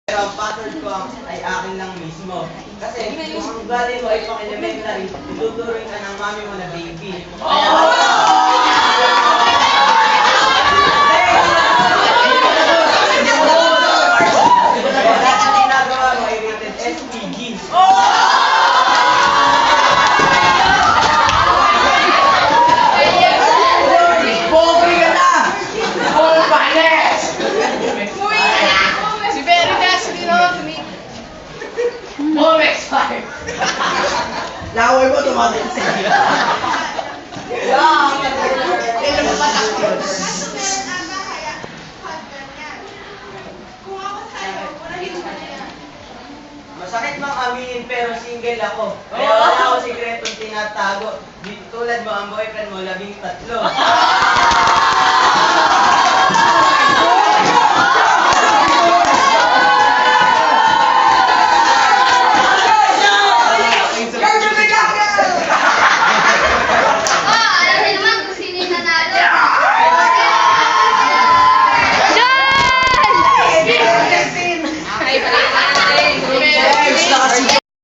Pero ang password ko ay akin lang mismo. Kasi kung ang ugali mo ay pang-elementary, ituturing ka ng mami mo na baby. Kaya lahat ng ginagawa mo ay rated SPG. Pobre ka na! Puro panes! Si Veritas, Puro expired! Laway mo, tumating sa iyo. Kailan mo patak yun? Masakit mang aminin pero single ako. Kaya wala ako sikretong tinatago. Di tulad mo ang boyfriend mo, 13.